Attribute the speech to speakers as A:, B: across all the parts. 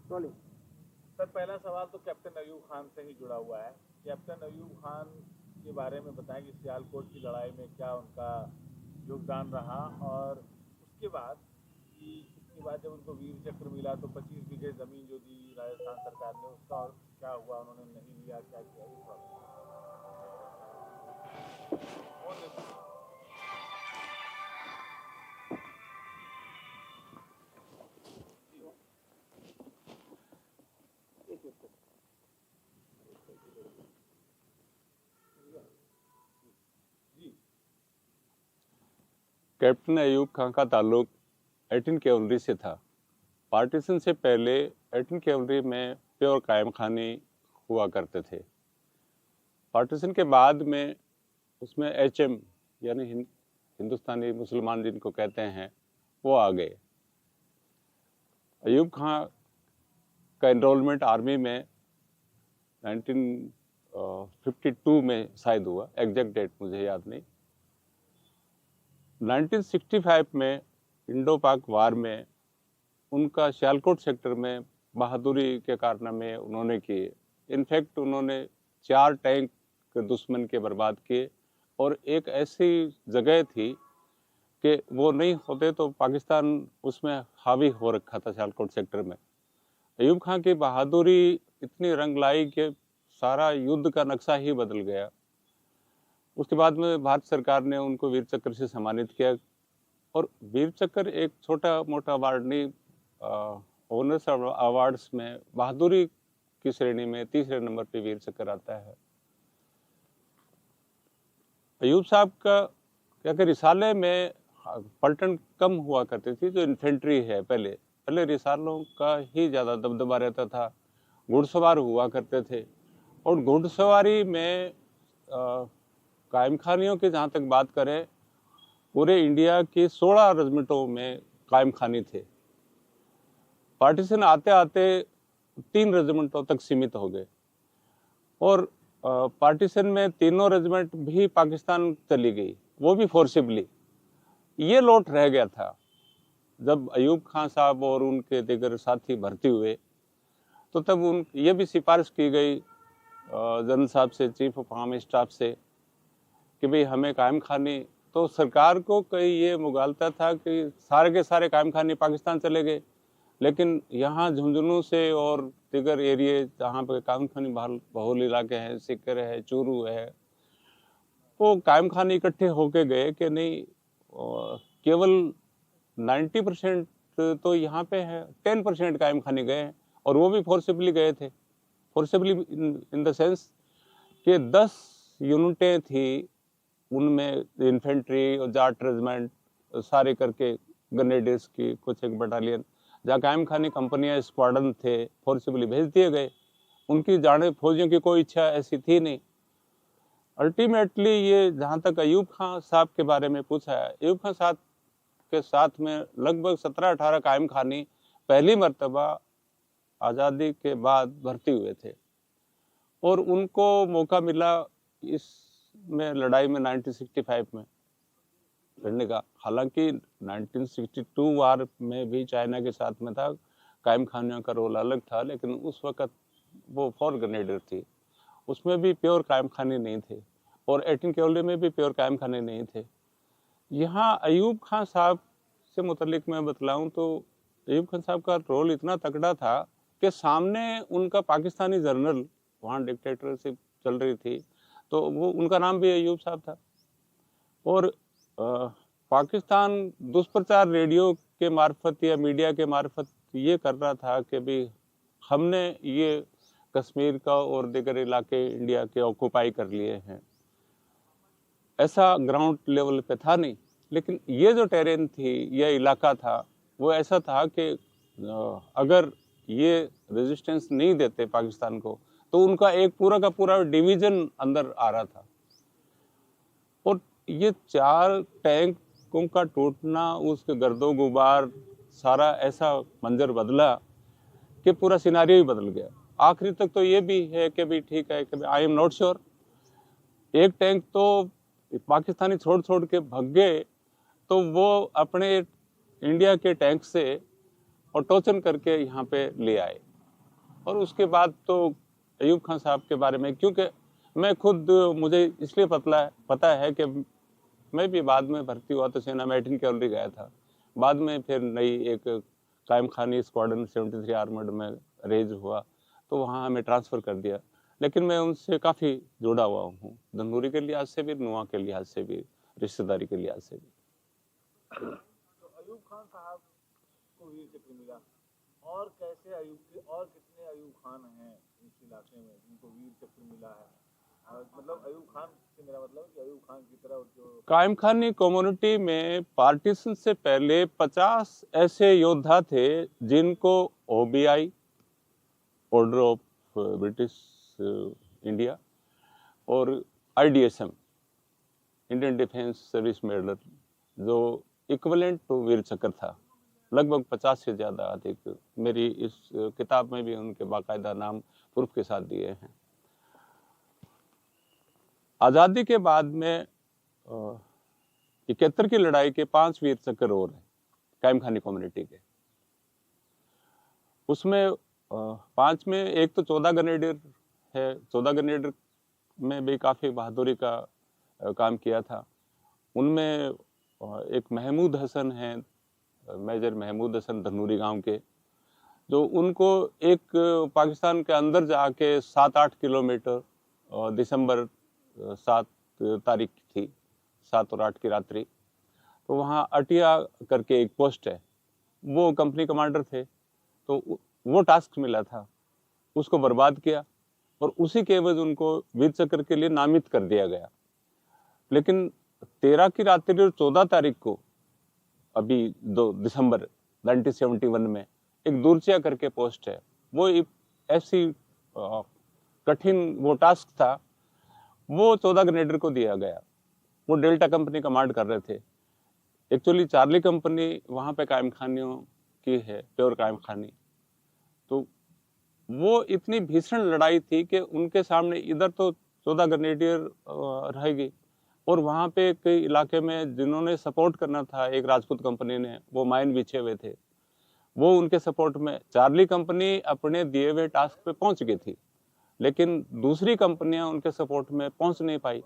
A: Sir, पहला सवाल तो कैप्टन अयूब खान से ही जुड़ा हुआ है। कैप्टन अयूब खान के बारे में बताएं कि सियालकोट की लड़ाई में क्या उनका योगदान रहा, और उसके बाद जब उनको वीर चक्र मिला तो 25 बीघे जमीन जो दी राजस्थान सरकार ने, उसका और क्या हुआ, उन्होंने नहीं लिया, क्या किया, इस बात जी।
B: कैप्टन अयूब खान का ताल्लुक 18 कैवलरी से था। पार्टीशन से पहले 18 कैवलरी में प्योर कायम खानी हुआ करते थे। पार्टीशन के बाद में उसमें HM यानी हिंदुस्तानी मुसलमान जिनको कहते हैं वो आ गए। अयूब खान का एनरोलमेंट आर्मी में 1952 में शायद हुआ, एग्जैक्ट डेट मुझे याद नहीं। 1965 में इंडो पाक वार में उनका सियालकोट सेक्टर में बहादुरी के कारनामे उन्होंने किए। इनफैक्ट उन्होंने 4 टैंक दुश्मन के बर्बाद किए, और एक ऐसी जगह थी कि वो नहीं होते तो पाकिस्तान उसमें हावी हो रखा था सियालकोट सेक्टर में। अयूब खान की बहादुरी इतनी रंग लाई कि सारा युद्ध का नक्शा ही बदल गया। उसके बाद में भारत सरकार ने उनको वीर चक्र से सम्मानित किया, और वीर चक्र एक छोटा मोटा अवार्ड नहीं, ऑनर्स अवार्ड्स में बहादुरी की श्रेणी में तीसरे नंबर पे वीर चक्र आता है। अयूब साहब का क्या कि रिसाले में पलटन कम हुआ करती थी, जो इन्फेंट्री है पहले रिसालों का ही ज़्यादा दबदबा रहता था। घुड़सवार हुआ करते थे, और घुड़सवारी में कायम खानियों की जहाँ तक बात करें, पूरे इंडिया की 16 रेजिमेंटों में कायम खानी थे। पार्टीशन आते आते 3 रेजिमेंटों तक सीमित हो गए, और पार्टीशन में तीनों रेजिमेंट भी पाकिस्तान चली गई, वो भी फोर्सिबली। ये लोट रह गया था। जब अयूब खान साहब और उनके दीगर साथी भर्ती हुए तो तब ये भी सिफारिश की गई जनरल साहब से, चीफ ऑफ आर्मी स्टाफ से, कि भाई हमें कायम खानी। तो सरकार को कई ये मुगालता था कि सारे के सारे कायम खानी पाकिस्तान चले गए, लेकिन यहाँ झुंझुनू से और दीगर एरिए जहाँ पे कायम खानी बहुल इलाके हैं, सिकर है, चूरू है, वो कायम खानी इकट्ठे होके गए कि नहीं, केवल 90% तो यहाँ पे है, 10% कायम खानी गए हैं, और वो भी फोर्सिबली गए थे। फोर्सिबली इन द सेंस कि 10 यूनिटें थी, उनमें इन्फेंट्री और जाट रेजिमेंट सारे करके, ग्रेनेडियर्स की कुछ एक बटालियन, जहाँ कायम खानी कंपनियां स्क्वाड्रन थे, फोर्सिबली भेज दिए गए। उनकी जाने फौजियों की कोई इच्छा ऐसी थी नहीं। अल्टीमेटली ये जहाँ तक अयूब खान साहब के बारे में पूछा है, अयूब खान साहब के साथ में लगभग 17-18 कायम खानी पहली मर्तबा आज़ादी के बाद भर्ती हुए थे, और उनको मौका मिला इस में लड़ाई में 1965 में लड़ने का। हालांकि 1962 वार में भी चाइना के साथ में था, कायम खानियों का रोल अलग था, लेकिन उस वक्त वो 4 ग्रेनेडियर थी, उसमें भी प्योर कायम खाने नहीं थे, और 18 कैवलरी में भी प्योर कायम खाने नहीं थे। यहाँ अयूब खान साहब से मुतल्लिक मैं बतलाऊं तो अयूब खान साहब का रोल इतना तगड़ा था कि सामने उनका पाकिस्तानी जनरल, वहाँ डिक्टेटरशिप चल रही थी, तो वो उनका नाम भी अयूब साहब था, और पाकिस्तान दुष्प्रचार रेडियो के मार्फत या मीडिया के मार्फत ये कर रहा था कि भाई हमने ये कश्मीर का और दीगर इलाके इंडिया के ऑक्यूपाई कर लिए हैं। ऐसा ग्राउंड लेवल पे था नहीं, लेकिन ये जो टेरेन थी, ये इलाका था, वो ऐसा था कि अगर ये रेजिस्टेंस नहीं देते पाकिस्तान को तो उनका एक पूरा का पूरा डिवीजन अंदर आ रहा था। और ये 4 टैंकों का टूटना, उसके गर्दो गुबार, सारा ऐसा मंजर बदला कि पूरा सिनारियो ही बदल गया। आखिरी तक तो ये भी है कि भी ठीक है कि आई एम नॉट श्योर, एक टैंक तो पाकिस्तानी छोड़ छोड़ के भाग गए, तो वो अपने इंडिया के टैंक से और टोचन करके यहाँ पे ले आए। और उसके बाद तो अयूब खान साहब के बारे में, क्योंकि मैं खुद, मुझे इसलिए पता है कि मैं भी बाद में भर्ती हुआ तो सेना में 18 कैवलरी गया था। बाद में फिर नई एक कायम खानी स्क्वाड्रन 73 आर्मर्ड में रेज हुआ, तो वहाँ हमें ट्रांसफ़र कर दिया। लेकिन मैं उनसे काफ़ी जुड़ा हुआ हूँ, धनूरी के लिहाज से भी, नुआ के लिहाज से भी, रिश्तेदारी के लिहाज से भी।
A: तो अयूब खान साहब को वीर चक्र मिला, और कैसे और कितने अयूब खान हैं इस इलाके में जिनको वीर चक्र मिला है? मतलब अयूब खान से मेरा मतलब है कि अयूब खान की तरह जो
B: कायम खानी कम्युनिटी में पार्टीशन से पहले 50 ऐसे योद्धा थे जिनको OBI, order of British India, और IDSM, Indian defence service medal, जो इक्विवेलेंट टू वीर चक्र था, लगभग 50 से ज़्यादा अधिक मेरी इस किताब में भी उनके बाकायदा नाम प्रूफ के साथ दिए हैं। आज़ादी के बाद में 71 की लड़ाई के 5 वीर चक्र और हैं कायम खानी कम्युनिटी के। उसमें 5 में एक तो 14 ग्रेनेडियर है। 14 ग्रेनेडियर में भी काफ़ी बहादुरी का काम किया था। उनमें एक महमूद हसन हैं, मेजर महमूद हसन धनूरी गांव के, जो उनको एक पाकिस्तान के अंदर जाके 7-8 किलोमीटर, दिसंबर 7 तारीख थी, 7 और 8 की रात्रि, तो वहाँ अटिया करके एक पोस्ट है, वो कंपनी कमांडर थे, तो वो टास्क मिला था, उसको बर्बाद किया और उसी के एवज उनको वीर चक्र के लिए नामित कर दिया गया। लेकिन 13 की रात्रि और 14 तारीख को, अभी 2 दिसंबर 1971 में, एक दूरचिया करके पोस्ट है, वो ऐसी कठिन वो टास्क था, वो 14 ग्रेनेडर को दिया गया। वो डेल्टा कंपनी कमांड कर रहे थे। एक्चुअली चार्ली कंपनी वहाँ पे कायम खानियों की है, प्योर कायम खानी। तो वो इतनी भीषण लड़ाई थी कि उनके सामने इधर तो 14 ग्रेनेडियर रहेगी, और वहाँ पे कई इलाके में जिन्होंने सपोर्ट करना था, एक राजपूत कंपनी ने, वो माइन बिछे हुए थे, वो उनके सपोर्ट में चार्ली कंपनी अपने दिए हुए टास्क पे पहुंच गई थी, लेकिन दूसरी कंपनियां उनके सपोर्ट में पहुंच नहीं पाई,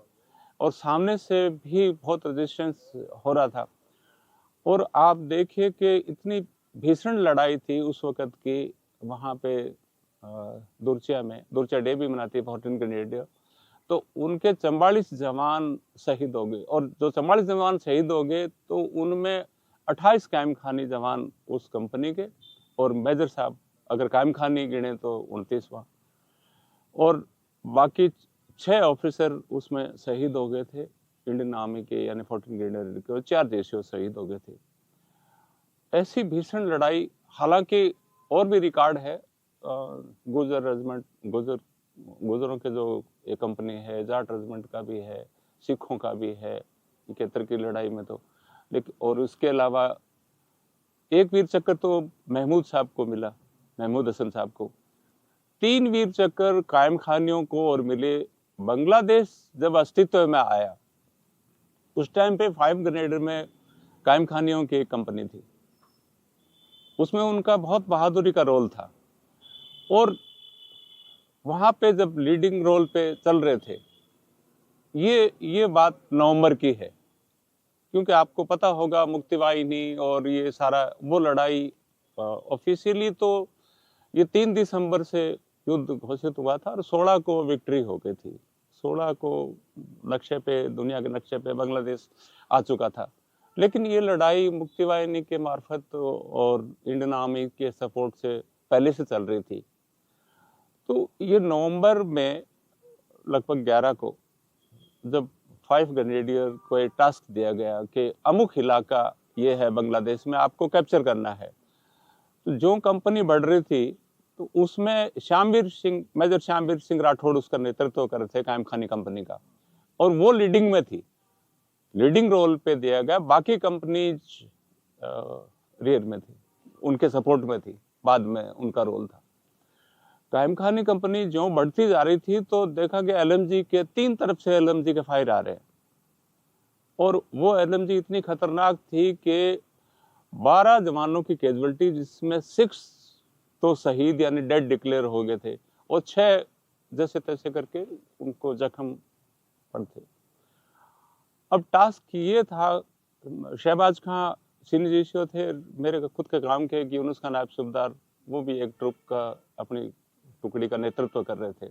B: और सामने से भी बहुत रेजिस्टेंस हो रहा था। और आप देखिए कि इतनी भीषण लड़ाई थी उस वक़्त की, वहाँ पे दूरचिया डे भी मनाती है 14 ग्रेनेडियर, तो उनके 44 जवान शहीद हो गए, और जो 44 जवान शहीद हो गए तो उनमें 28 कायम खानी जवान उस कंपनी के, और मेजर साहब अगर कायम खानी गिने तो 29वां, और बाकी 6 ऑफिसर उसमें शहीद हो गए थे इंडियन आर्मी के, यानी 14 ग्रेनेडियर के, और 4 देशियों शहीद हो गए थे। ऐसी भीषण लड़ाई, हालांकि और भी रिकॉर्ड है, गुजर रेजिमेंट, गुजरों के जो एक कंपनी है, जाट रेजिमेंट का भी है, सिखों का भी है 71 की लड़ाई में, तो लेकिन और उसके अलावा एक वीर चक्र तो महमूद साहब को मिला, महमूद हसन साहब को। 3 वीर चक्र कायम खानियों को और मिले। बांग्लादेश जब अस्तित्व में आया, उस टाइम पे 5 ग्रेनेडर में कायम खानियों की एक कंपनी थी, उसमें उनका बहुत बहादुरी का रोल था, और वहाँ पे जब लीडिंग रोल पे चल रहे थे, ये बात नवंबर की है, क्योंकि आपको पता होगा मुक्ति वाहिनी और ये सारा वो लड़ाई ऑफिशियली तो ये 3 दिसंबर से युद्ध घोषित हुआ था, और 16 को विक्ट्री हो गई थी। 16 को नक्शे पे, दुनिया के नक्शे पे बांग्लादेश आ चुका था, लेकिन ये लड़ाई मुक्ति वाहिनी के मार्फत और इंडियन आर्मी के सपोर्ट से पहले से चल रही थी। तो ये नवंबर में लगभग 11 को जब 5 ग्रेनेडियर को एक टास्क दिया गया कि अमुक इलाका ये है बांग्लादेश में, आपको कैप्चर करना है, तो जो कंपनी बढ़ रही थी तो उसमें श्यामवीर सिंह, मेजर श्यामवीर सिंह राठौड़ उसका नेतृत्व कर रहे थे कायम खानी कंपनी का, और वो लीडिंग में थी, लीडिंग रोल पे दिया गया। बाकी कंपनीज रियर में थी, उनके सपोर्ट में थी, बाद में उनका रोल था। कायम खानी कंपनी जो बढ़ती जा रही थी तो देखा कि LMG के 3 तरफ से LMG के फायर आ रहे हैं, और वो LMG इतनी खतरनाक थी कि 12 जवानों की कैजुअलिटी, जिसमें 6 तो शहीद यानी डेड डिक्लेयर हो गए थे, और 6 जैसे तैसे करके उनको जख्म पर थे। अब टास्क ये था, शहबाज खां सीनियर रेशियो थे, मेरे खुद के काम के कि यूनुस खान नायब सूबेदार, वो भी एक ट्रुप का अपनी टुकड़ी का नेतृत्व कर रहे थे।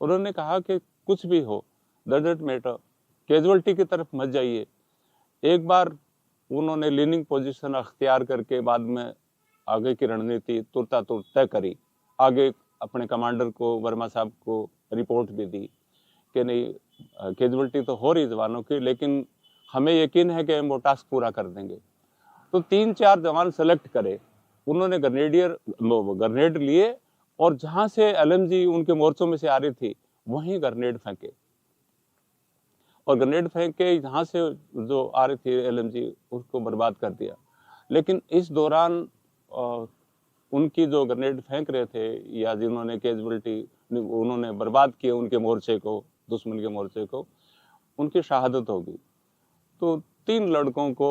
B: उन्होंने कहा कि कुछ भी हो, डजंट मैटर, कैजुअलिटी की तरफ मत जाइए। एक बार उन्होंने लीनिंग पोजीशन अख्तियार करके बाद में आगे की रणनीति तुरता तुर तय करी। आगे अपने कमांडर को, वर्मा साहब को रिपोर्ट भी दी कि नहीं, कैजुअलिटी तो हो रही जवानों की, लेकिन हमें यकीन है कि हम वो टास्क पूरा कर देंगे। तो 3-4 जवान सेलेक्ट करे, उन्होंने ग्रेनेड लिए, और जहां से LMG उनके मोर्चों में से आ रही थी वहीं ग्रेनेड फेंके, और ग्रेनेड फेंक के जहां से जो आ रही थी LMG उसको बर्बाद कर दिया। लेकिन इस दौरान उनकी जो ग्रेनेड फेंक रहे थे या जिन्होंने कैजुअलिटी उन्होंने बर्बाद किए उनके मोर्चे को, दुश्मन के मोर्चे को, उनकी शहादत होगी। तो 3 लड़कों को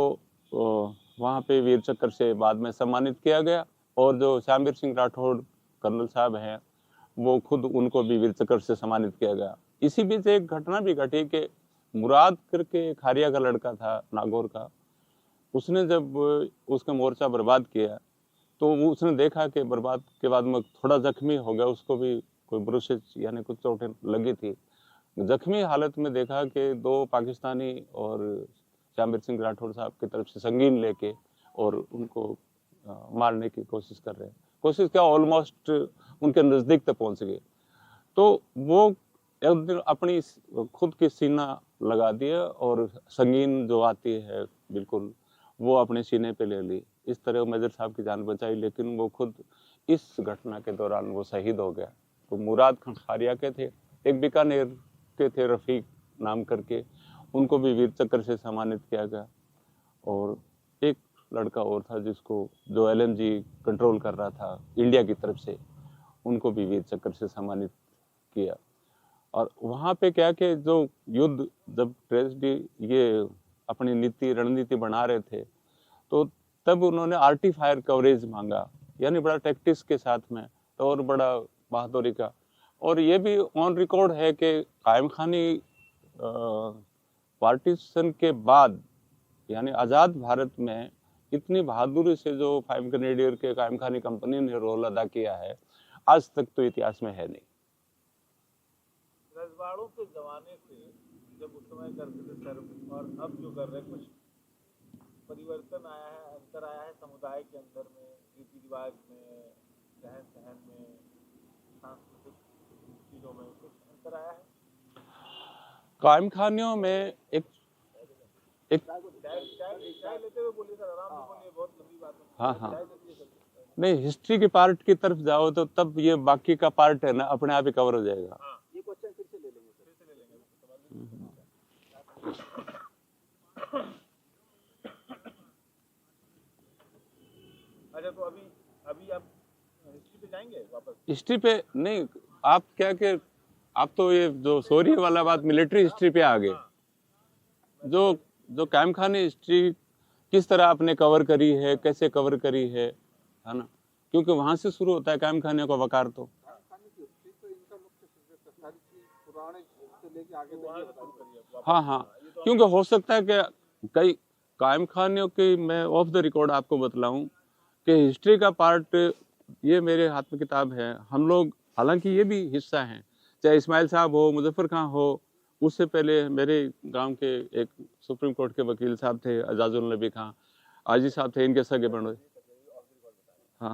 B: वहाँ पे वीर चक्र से बाद में सम्मानित किया गया, और जो श्यामवीर सिंह राठौड़ कर्नल साहब हैं, वो खुद उनको भी वीर चक्र से सम्मानित किया गया। इसी बीच एक घटना भी घटी कि मुराद करके खारिया का लड़का था, नागौर का, उसने जब उसका मोर्चा बर्बाद किया तो उसने देखा कि बर्बाद के बाद में थोड़ा जख्मी हो गया, उसको भी कोई ब्रुशेज यानी कुछ चोटें लगी थी। जख्मी हालत में देखा कि 2 पाकिस्तानी और श्यामवीर सिंह राठौड़ साहब की तरफ से संगीन लेके और उनको मारने की कोशिश कर रहे हैं। कोशिश क्या, ऑलमोस्ट उनके नज़दीक तक पहुंच गए। तो वो एक दिन अपनी खुद की सीना लगा दिया और संगीन जो आती है बिल्कुल वो अपने सीने पे ले ली। इस तरह मेजर साहब की जान बचाई, लेकिन वो खुद इस घटना के दौरान वो शहीद हो गया। तो मुराद खान खारिया के थे, एक बीकानेर के थे रफ़ीक नाम करके, उनको भी वीर चक्र से सम्मानित किया गया। और एक लड़का और था जिसको जो LMG कंट्रोल कर रहा था इंडिया की तरफ से, उनको भी वीर चक्र से सम्मानित किया। और वहाँ पे क्या कि जो युद्ध जब ट्रेजेडी ये अपनी नीति रणनीति बना रहे थे, तो तब उन्होंने आर्टी फायर कवरेज मांगा, यानी बड़ा टैक्टिक्स के साथ में और बड़ा बहादुरी का। और ये भी ऑन रिकॉर्ड है कि कायम खानी पार्टीशन के बाद यानी आज़ाद भारत में इतनी बहादुरी से जो 5 ग्रेनेडियर के कायम खानी कंपनी ने रोल अदा किया है, आज तक तो इतिहास में है नहीं।
A: रजवाड़ों के जमाने से जब उस समय करते थे सर्व और अब जो कर रहे, कुछ परिवर्तन आया है, अंतर आया है समुदाय के अंदर में, रीति रिवाज में, रहन सहन में, सांस्कृतिक चीजों में कुछ अंतर आया है?
B: कायम खानियों में एक
A: चाय लेते हुए बोलिए सर, आराम से बोलिए, बहुत लंबी बात है।
B: हाँ नहीं, हिस्ट्री के पार्ट की तरफ जाओ तो तब ये बाकी का पार्ट है ना अपने आप ही कवर हो जाएगा।
A: ये क्वेश्चन फिर से ले लेंगे, अच्छा तो अभी आप हिस्ट्री पे जाएंगे वापस?
B: हिस्ट्री पे नहीं, आप क्या कि आप तो ये जो सॉरी वाला बात मिलिट्री हिस्ट्री पे आ गए। जो कायम खानी हिस्ट्री किस तरह आपने कवर करी है, कैसे कवर करी है ना, क्योंकि वहां से शुरू होता है कायम खाने का वकार। तो हाँ, क्योंकि हो सकता है कि कई कायम खानियों की मैं ऑफ द रिकॉर्ड आपको बतलाऊं कि हिस्ट्री का पार्ट ये मेरे हाथ में किताब है। हम लोग हालांकि ये भी हिस्सा हैं, चाहे इस्माइल साहब हो, मुजफ्फर खां हो, उससे पहले मेरे गांव के एक सुप्रीम कोर्ट के वकील साहब थे, एजाजुल नबी खां, आजी साहब थे, इनके सगे बड़े